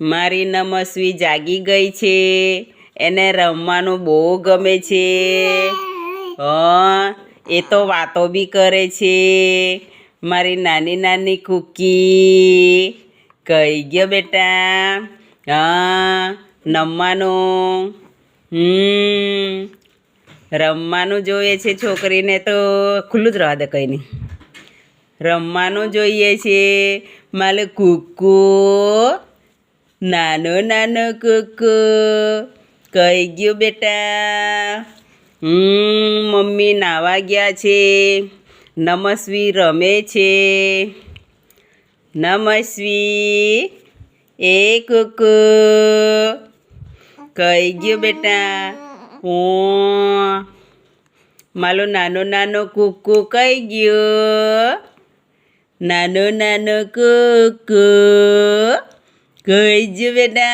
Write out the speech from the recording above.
મારી નમસ્વી જાગી ગઈ છે. એને રમવાનું બહુ ગમે છે. એ તો વાતો બી કરે છે. મારી નાની નાની કૂકી કઈ ગયો બેટા? નમવાનું રમવાનું જોઈએ છે. છોકરીને તો ખુલ્લું જ રહેવા દે, કંઈ નહીં. રમવાનું જોઈએ છે. મારે કૂકુ, નાનો નાનો કૂકુ કઈ ગયો બેટા? મમ્મી નાવા ગયા છે. નમસ્વી રમે છે. નમસ્વી, એ કૂકુ કઈ ગયો બેટા? મારો નાનો નાનો કૂકુ કઈ ગયો? નાનો નાનો કૂકુ કઈ ગયો બેટા?